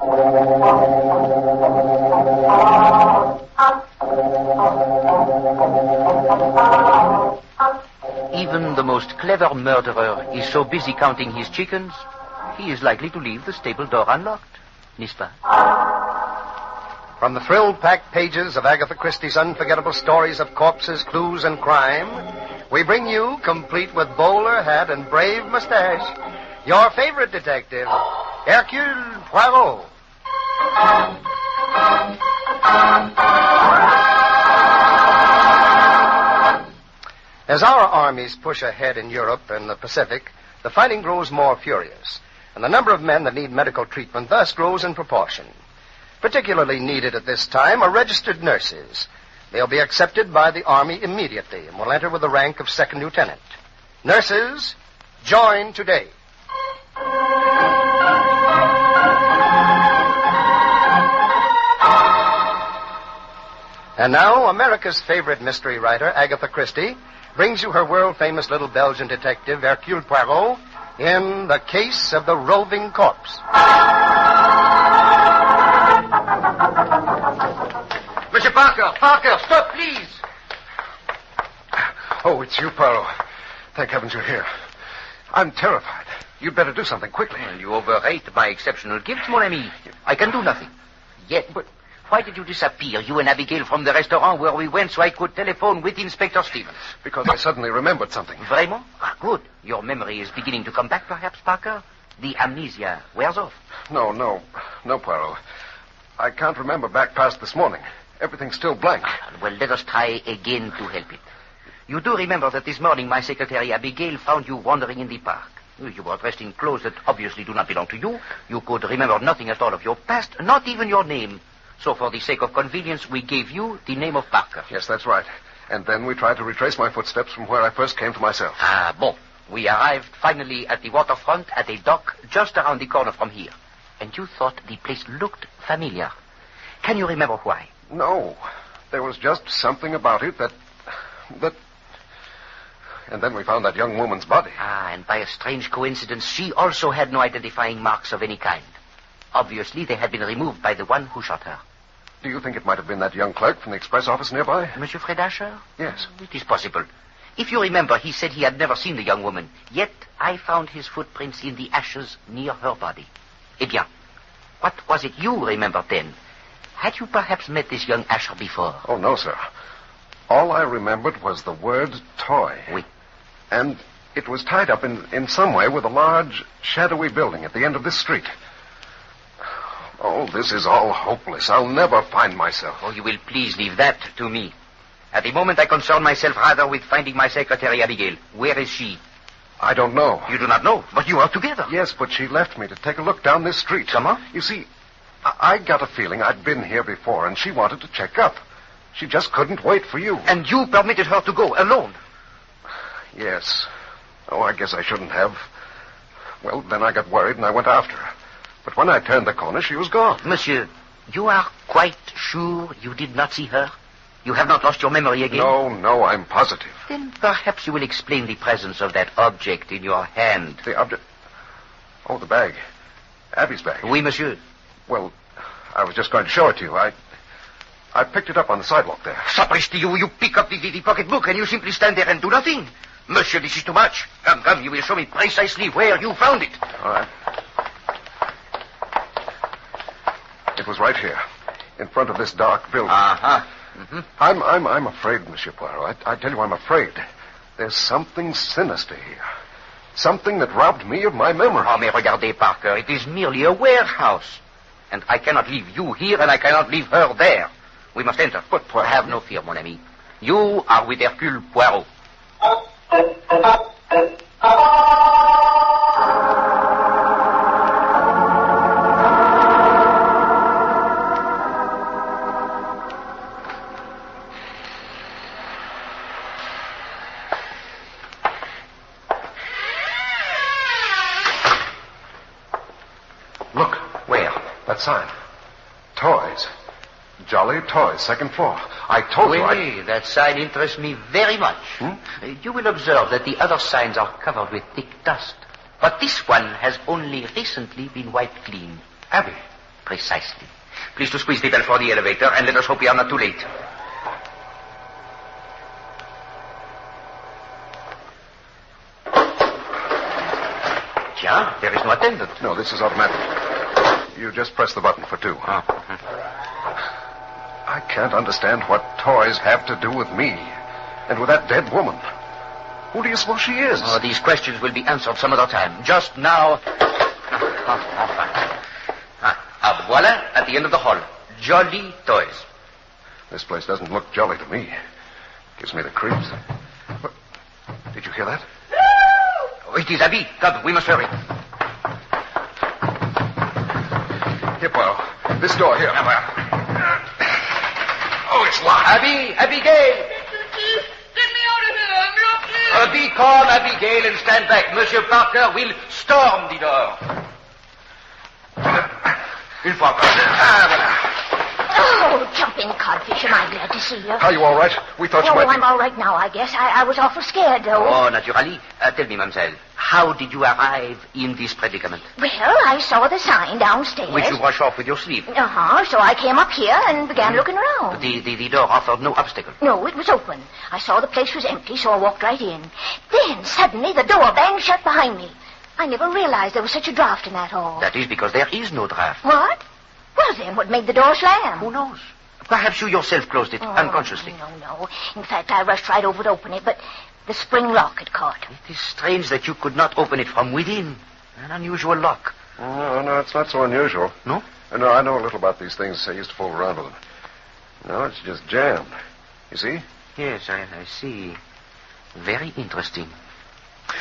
Even the most clever murderer is so busy counting his chickens, he is likely to leave the stable door unlocked, n'est-ce pas? From the thrill-packed pages of Agatha Christie's unforgettable stories of corpses, clues, and crime, we bring you, complete with bowler hat and brave mustache, your favorite detective, Hercule Poirot. As our armies push ahead in Europe and the Pacific, the fighting grows more furious, and the number of men that need medical treatment thus grows in proportion. Particularly needed at this time are registered nurses. They'll be accepted by the Army immediately and will enter with the rank of second lieutenant. Nurses, join today. And now, America's favorite mystery writer, Agatha Christie, brings you her world-famous little Belgian detective, Hercule Poirot, in The Case of the Roving Corpse. Monsieur Parker! Parker, stop, please! Oh, it's you, Poirot. Thank heavens you're here. I'm terrified. You'd better do something quickly. Well, you overrate my exceptional gifts, mon ami. I can do nothing. Yet, but why did you disappear, you and Abigail, from the restaurant where we went so I could telephone with Inspector Stevens? Because I suddenly remembered something. Vraiment? Ah, good. Your memory is beginning to come back, perhaps, Parker? The amnesia wears off. No, Poirot. I can't remember back past this morning. Everything's still blank. Well, let us try again to help it. You do remember that this morning my secretary Abigail found you wandering in the park. You were dressed in clothes that obviously do not belong to you. You could remember nothing at all of your past, not even your name. So for the sake of convenience, we gave you the name of Parker. Yes, that's right. And then we tried to retrace my footsteps from where I first came to myself. Ah, bon. We arrived finally at the waterfront at a dock just around the corner from here. And you thought the place looked familiar. Can you remember why? No. There was just something about it that... And then we found that young woman's body. Ah, and by a strange coincidence, she also had no identifying marks of any kind. Obviously, they had been removed by the one who shot her. Do you think it might have been that young clerk from the express office nearby? Monsieur Fred Asher? Yes. It is possible. If you remember, he said he had never seen the young woman. Yet, I found his footprints in the ashes near her body. Eh bien, what was it you remembered then? Had you perhaps met this young Asher before? Oh, no, sir. All I remembered was the word toy. Oui. And it was tied up in some way with a large, shadowy building at the end of this street. Oh, this is all hopeless. I'll never find myself. Oh, you will please leave that to me. At the moment, I concern myself rather with finding my secretary, Abigail. Where is she? I don't know. You do not know, but you are together. Yes, but she left me to take a look down this street. Comment? You see, I got a feeling I'd been here before, and she wanted to check up. She just couldn't wait for you. And you permitted her to go alone? Yes. Oh, I guess I shouldn't have. Well, then I got worried and I went after her. But when I turned the corner, she was gone. Monsieur, you are quite sure you did not see her? You have not lost your memory again? No, I'm positive. Then perhaps you will explain the presence of that object in your hand. The object? Oh, the bag. Abby's bag. Oui, monsieur. Well, I was just going to show it to you. I picked it up on the sidewalk there. Sapristi, you pick up the pocketbook and you simply stand there and do nothing. Monsieur, this is too much. Come, you will show me precisely where you found it. All right. It was right here, in front of this dark building. Uh-huh. Mm-hmm. I'm afraid, Monsieur Poirot. I tell you, I'm afraid. There's something sinister here. Something that robbed me of my memory. Oh, mais regardez, Parker. It is merely a warehouse. And I cannot leave you here, and I cannot leave her there. We must enter. But Poirot... Have no fear, mon ami. You are with Hercule Poirot. Look. Where? That sign. Toys. Jolly Toys, second floor. I told you Oui, that sign interests me very much. You will observe that the other signs are covered with thick dust. But this one has only recently been wiped clean. Abby. Precisely. Please to squeeze the bell for the elevator, and let us hope we are not too late. Tiens, there is no attendant. No, this is automatic. You just press the button for 2. Oh. I can't understand what toys have to do with me and with that dead woman. Who do you suppose she is? Oh, these questions will be answered some other time. Just now... voila, at the end of the hall. Jolly toys. This place doesn't look jolly to me. Gives me the creeps. What? Did you hear that? Oh, it is Abby. Come, we must hurry. Here, Poirot. This door here. Oh, it's locked. Abigail! Get me out of here. I'm locked in. Be calm, Abigail, and stand back. Monsieur Parker will storm the door. Une fois encore. Oh, jump in, Codfish. Am I glad to see you? Are you all right? We thought you might be... I'm all right now, I guess. I was awful scared, though. Oh, naturally. Tell me, mademoiselle, how did you arrive in this predicament? Well, I saw the sign downstairs. Which you brush off with your sleeve. Uh-huh, so I came up here and began looking around. The door offered no obstacle. No, it was open. I saw the place was empty, so I walked right in. Then, suddenly, the door banged shut behind me. I never realized there was such a draft in that hall. That is because there is no draft. What? Well, then, what made the door slam? Who knows? Perhaps you yourself closed it unconsciously. No. In fact, I rushed right over to open it, but the spring lock had caught. It is strange that you could not open it from within. An unusual lock. Oh, no, it's not so unusual. No? No, I know a little about these things. I used to fool around with them. No, it's just jammed. You see? Yes, I see. Very interesting.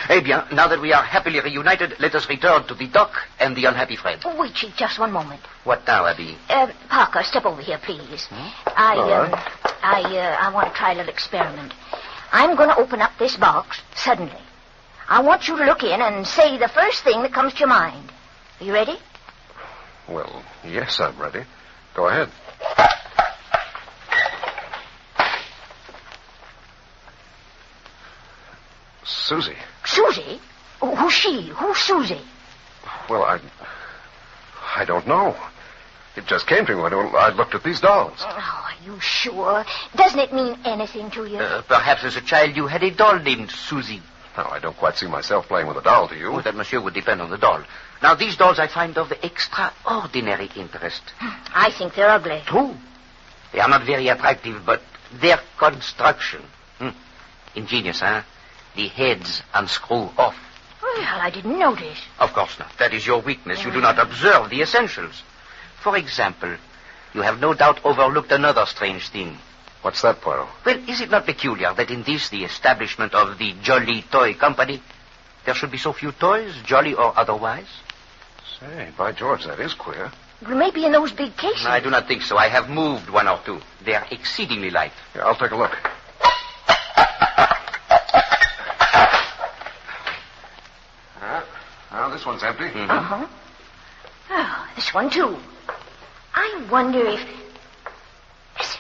Eh bien, now that we are happily reunited, let us return to the dock and the unhappy friend. Oh, wait, Chief, just one moment. What now, Abby? Parker, step over here, please. I want to try a little experiment. I'm going to open up this box suddenly. I want you to look in and say the first thing that comes to your mind. Are you ready? Well, yes, I'm ready. Go ahead. Susie. Susie? Who's she? Who's Susie? Well, I don't know. It just came to me when I looked at these dolls. Oh, are you sure? Doesn't it mean anything to you? Perhaps as a child you had a doll named Susie. Now, I don't quite see myself playing with a doll, do you? Oh, that, monsieur, would depend on the doll. Now, these dolls I find of extraordinary interest. I think they're ugly. True. They are not very attractive, but their construction. Ingenious, huh? The heads unscrew off. Well, I didn't notice. Of course not. That is your weakness. You do not observe the essentials. For example, you have no doubt overlooked another strange thing. What's that, Poirot? Well, is it not peculiar that in this, the establishment of the Jolly Toy Company, there should be so few toys, jolly or otherwise? Say, by George, that is queer. Well, maybe in those big cases. I do not think so. I have moved one or two. They are exceedingly light. Here, I'll take a look. Now, this one's empty. Mm-hmm. Uh-huh. Oh, this one, too. I wonder if... Listen.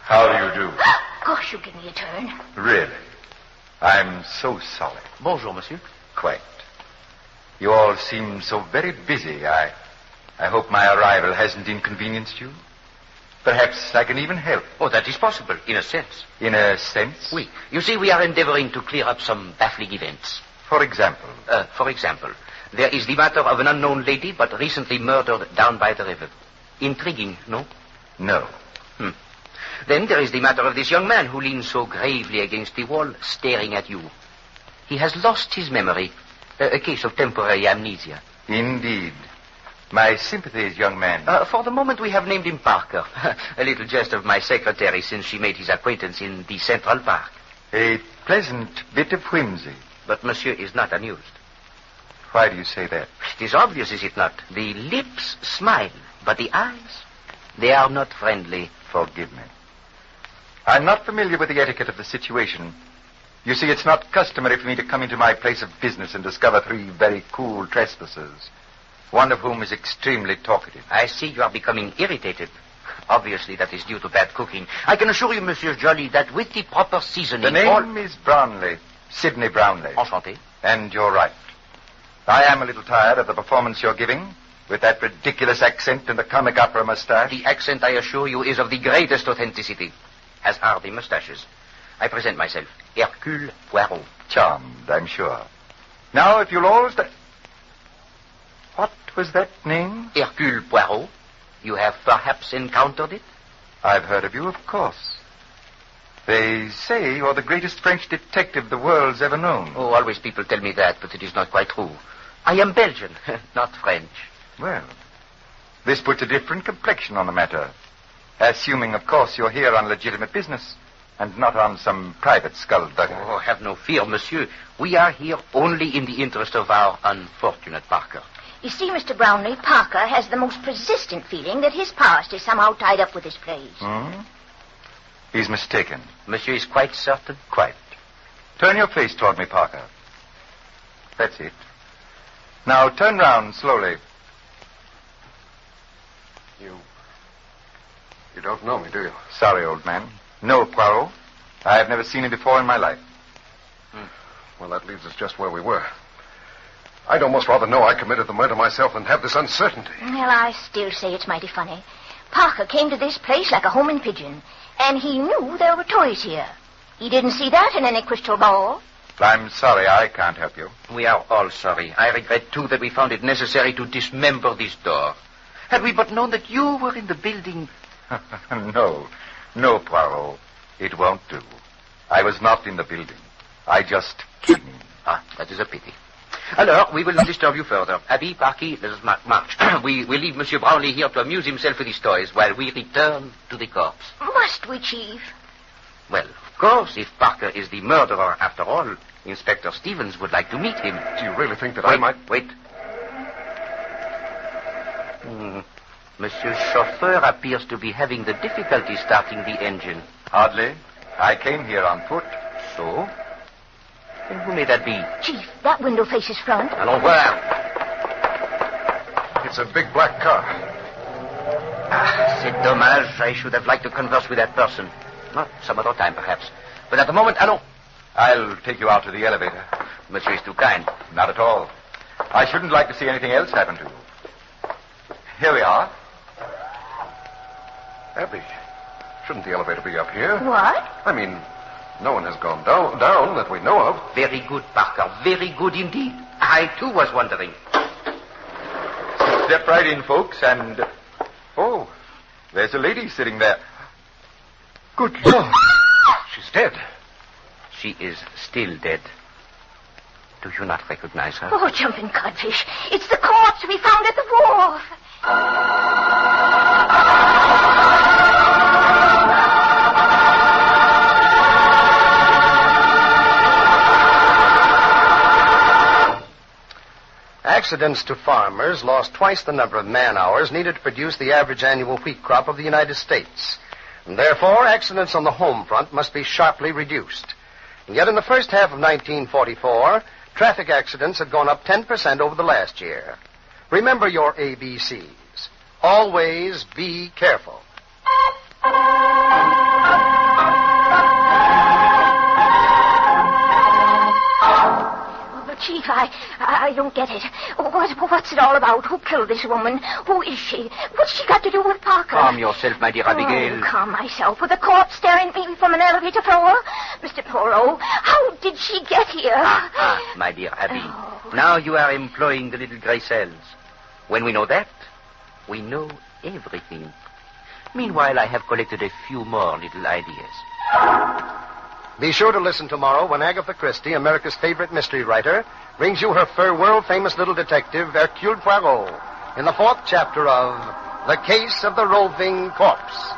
How do you do? Gosh, you give me a turn. Really? I'm so sorry. Bonjour, monsieur. Quite. You all seem so very busy. I hope my arrival hasn't inconvenienced you. Perhaps I can even help. Oh, that is possible, in a sense. In a sense? Oui. You see, we are endeavoring to clear up some baffling events. For example? For example, there is the matter of an unknown lady, but recently murdered down by the river. Intriguing, no? No. Then there is the matter of this young man who leans so gravely against the wall, staring at you. He has lost his memory. A case of temporary amnesia. Indeed. My sympathies, young man. For the moment, we have named him Parker. A little jest of my secretary since she made his acquaintance in the Central Park. A pleasant bit of whimsy. But monsieur is not amused. Why do you say that? It is obvious, is it not? The lips smile, but the eyes, they are not friendly. Forgive me. I'm not familiar with the etiquette of the situation. You see, it's not customary for me to come into my place of business and discover 3 very cool trespassers, one of whom is extremely talkative. I see you are becoming irritated. Obviously, that is due to bad cooking. I can assure you, Monsieur Jolly, that with the proper seasoning... The name is Brownlee. Sidney Brownlee. Enchanté. And you're right. I am a little tired of the performance you're giving, With that ridiculous accent and the comic opera mustache? The accent, I assure you, is of the greatest authenticity, as are the mustaches. I present myself, Hercule Poirot. Charmed, I'm sure. Now, if you'll all What was that name? Hercule Poirot. You have perhaps encountered it? I've heard of you, of course. They say you're the greatest French detective the world's ever known. Oh, always people tell me that, but it is not quite true. I am Belgian, not French. Well, this puts a different complexion on the matter. Assuming, of course, you're here on legitimate business and not on some private skullduggery. Oh, have no fear, monsieur. We are here only in the interest of our unfortunate Parker. You see, Mr. Brownlee, Parker has the most persistent feeling that his past is somehow tied up with this place. Hmm? He's mistaken. Monsieur is quite certain? Quite. Turn your face toward me, Parker. That's it. Now, turn round slowly. You don't know me, do you? Sorry, old man. No, Poirot. I have never seen him before in my life. Well, that leaves us just where we were. I'd almost rather know I committed the murder myself than have this uncertainty. Well, I still say it's mighty funny. Parker came to this place like a homing pigeon, and he knew there were toys here. He didn't see that in any crystal ball. I'm sorry, I can't help you. We are all sorry. I regret, too, that we found it necessary to dismember this door. Had we but known that you were in the building... No, Poirot. It won't do. I was not in the building. I just came in. Ah, that is a pity. Alors, we will not disturb you further. Abby, Parky, let us march. We will leave Monsieur Brownlee here to amuse himself with his toys while we return to the corpse. Must we, Chief? Well, of course, if Parker is the murderer after all, Inspector Stevens would like to meet him. Do you really think that I might... Wait. Monsieur Chauffeur appears to be having the difficulty starting the engine. Hardly. I came here on foot. So? Then who may that be? Chief, that window faces front. Allons voir. It's a big black car. Ah, c'est dommage. I should have liked to converse with that person. Well, some other time, perhaps. But at the moment, allons. I'll take you out to the elevator. Monsieur is too kind. Not at all. I shouldn't like to see anything else happen to you. Here we are. Abby, shouldn't the elevator be up here? What? I mean, no one has gone down that we know of. Very good, Parker. Very good indeed. I, too, was wondering. Step right in, folks, and... Oh, there's a lady sitting there. Good Lord. She's dead. She is still dead. Do you not recognize her? Oh, jumping codfish. It's the corpse we found at the wharf. Accidents to farmers lost twice the number of man-hours needed to produce the average annual wheat crop of the United States. And therefore, accidents on the home front must be sharply reduced. And yet in the first half of 1944, traffic accidents had gone up 10% over the last year. Remember your ABCs. Always be careful. Chief, I don't get it. What's it all about? Who killed this woman? Who is she? What's she got to do with Parker? Calm yourself, my dear Abigail. Oh, calm myself. With a corpse staring at me from an elevator floor? Mr. Poirot, how did she get here? My dear Abby. Oh. Now you are employing the little gray cells. When we know that, we know everything. Meanwhile, I have collected a few more little ideas. Be sure to listen tomorrow when Agatha Christie, America's favorite mystery writer, brings you her world-famous little detective, Hercule Poirot, in the 4th chapter of The Case of the Roving Corpse.